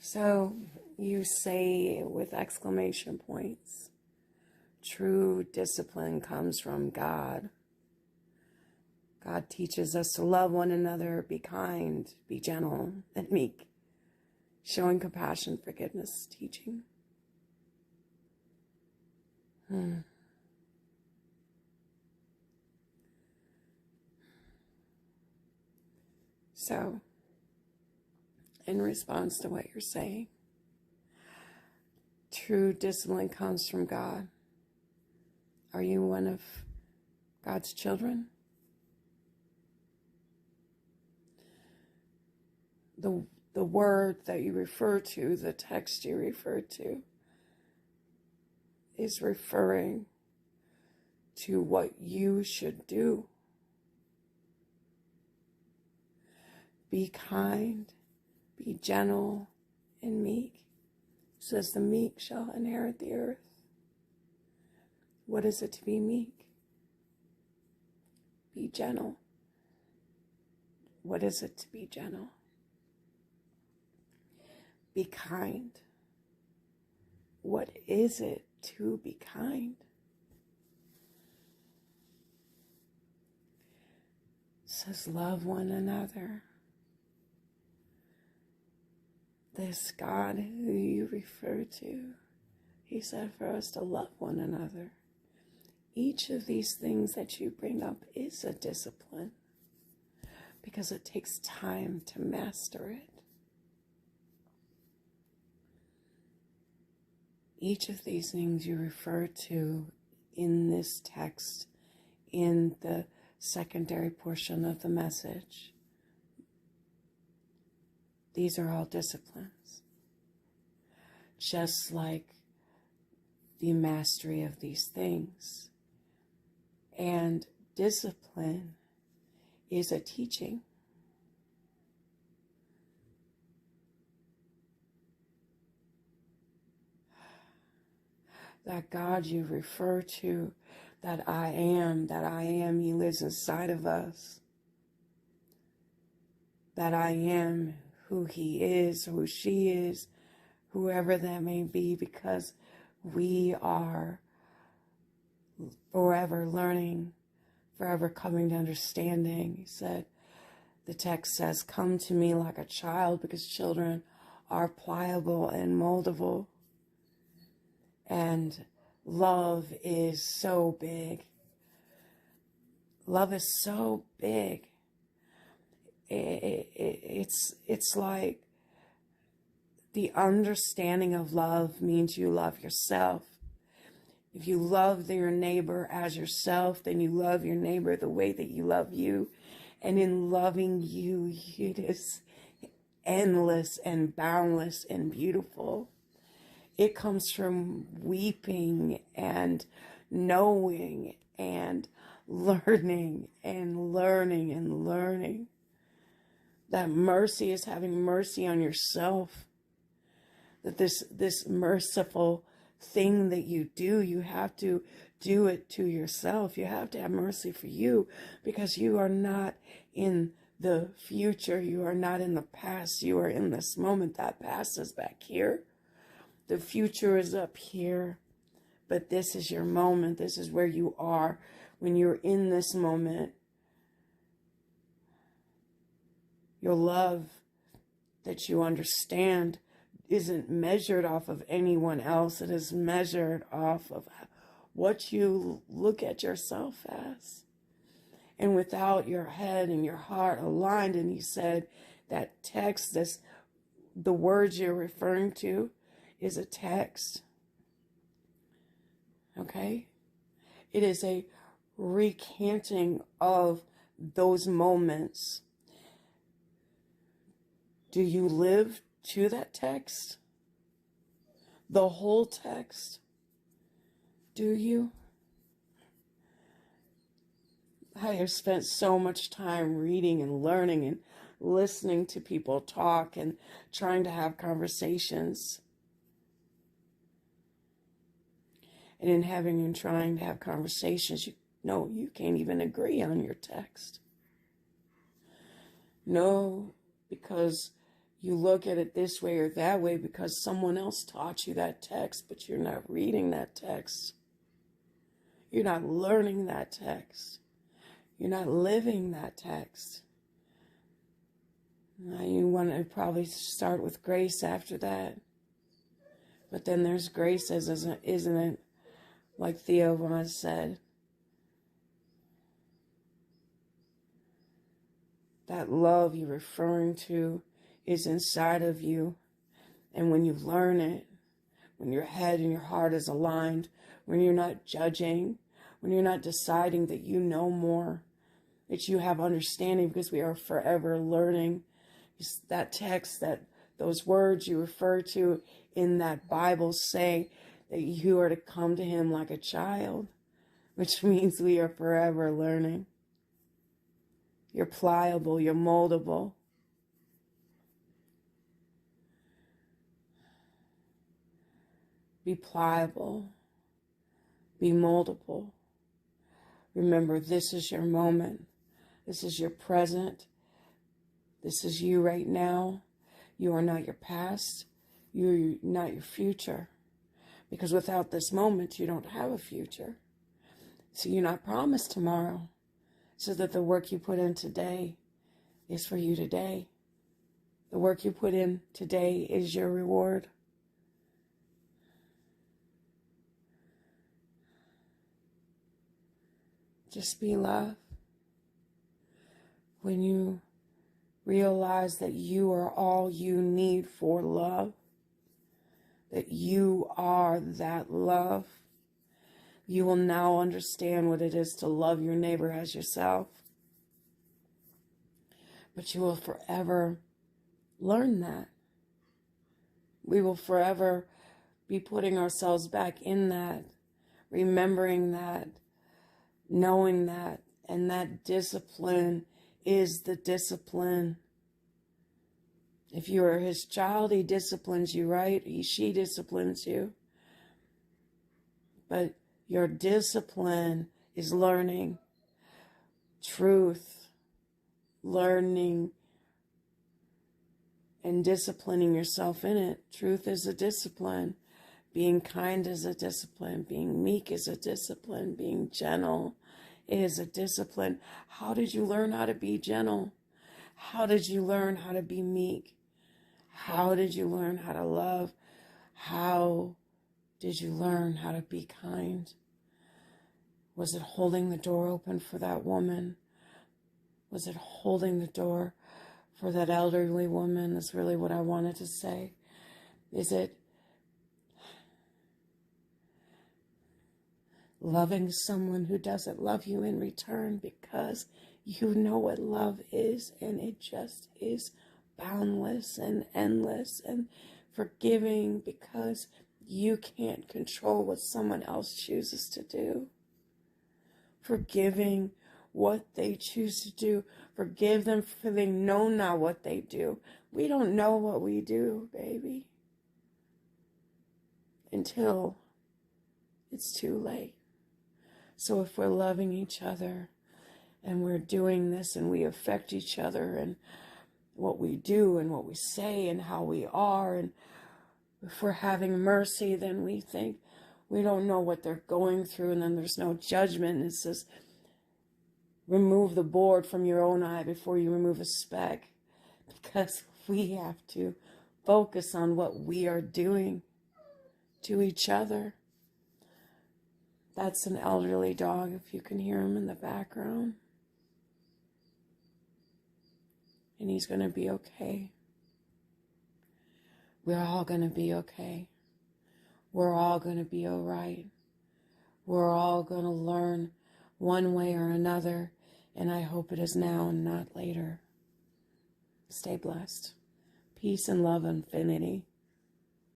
So you say with exclamation points, true discipline comes from God. God teaches us to love one another, be kind, be gentle, and meek, showing compassion, forgiveness, teaching. So, in response to what you're saying, true discipline comes from God. Are you one of God's children? The word that you refer to, the text you refer to, is referring to what you should do. Be kind, be gentle, and meek. It says the meek shall inherit the earth. What is it to be meek? Be gentle. What is it to be gentle? Be kind. What is it to be kind? It says love one another. This God who you refer to, he said for us to love one another. Each of these things that you bring up is a discipline because it takes time to master it. Each of these things you refer to in this text, in the secondary portion of the message, these are all disciplines. Just like the mastery of these things. And discipline is a teaching. That God you refer to, that I am, he lives inside of us. That I am who he is, who she is, whoever that may be, because we are forever learning, forever coming to understanding. He said, the text says, come to me like a child, because children are pliable and moldable. And love is so big. Love is so big. It's like the understanding of love means you love yourself. If you love your neighbor as yourself, then you love your neighbor the way that you love you. And in loving you, it is endless and boundless and beautiful. It comes from weeping and knowing and learning and learning and learning. That mercy is having mercy on yourself. That this merciful thing that you do, you have to do it to yourself. You have to have mercy for you, because you are not in the future. You are not in the past. You are in this moment. That past is back here. The future is up here, but this is your moment. This is where you are when you're in this moment. Your love that you understand isn't measured off of anyone else. It is measured off of what you look at yourself as. And without your head and your heart aligned, and he said that text, the words you're referring to, is a text. Okay? It is a recanting of those moments. Do you live to that text? The whole text? Do you? I have spent so much time reading and learning and listening to people talk and trying to have conversations. And in having and trying to have conversations, you can't even agree on your text. No, because You look at it this way or that way because someone else taught you that text, but you're not reading that text. You're not learning that text. You're not living that text. Now you want to probably start with grace after that. But then there's grace, isn't it? Like Theo once said. That love you're referring to is inside of you. And when you learn it, when your head and your heart is aligned, when you're not judging, when you're not deciding that you know more, that you have understanding, because we are forever learning. That text, those words you refer to in that Bible say that you are to come to him like a child, which means we are forever learning. You're pliable, you're moldable. Be pliable. Be moldable. Remember, this is your moment. This is your present. This is you right now. You are not your past. You're not your future. Because without this moment, you don't have a future. So you're not promised tomorrow. So that the work you put in today is for you today. The work you put in today is your reward. Just be love. When you realize that you are all you need for love, that you are that love, you will now understand what it is to love your neighbor as yourself. But you will forever learn that. We will forever be putting ourselves back in that, remembering that, knowing that, and that discipline is the discipline. If you are his child, he disciplines you, right? She disciplines you. But your discipline is learning truth, learning and disciplining yourself in it. Truth is a discipline. Being kind is a discipline. Being meek is a discipline. Being gentle is a discipline. How did you learn how to be gentle? How did you learn how to be meek? How did you learn how to love? How did you learn how to be kind? Was it holding the door open for that woman? Was it holding the door for that elderly woman? That's really what I wanted to say. Is it loving someone who doesn't love you in return because you know what love is, and it just is boundless and endless, and forgiving because you can't control what someone else chooses to do. Forgiving what they choose to do. Forgive them for they know not what they do. We don't know what we do, baby, until it's too late. So if we're loving each other and we're doing this and we affect each other and what we do and what we say and how we are, and if we're having mercy, then we think we don't know what they're going through, and then there's no judgment. It says, remove the board from your own eye before you remove a speck, because we have to focus on what we are doing to each other. That's an elderly dog, if you can hear him in the background. And he's going to be okay. We're all going to be okay. We're all going to be all right. We're all going to learn one way or another, and I hope it is now and not later. Stay blessed. Peace and love, infinity.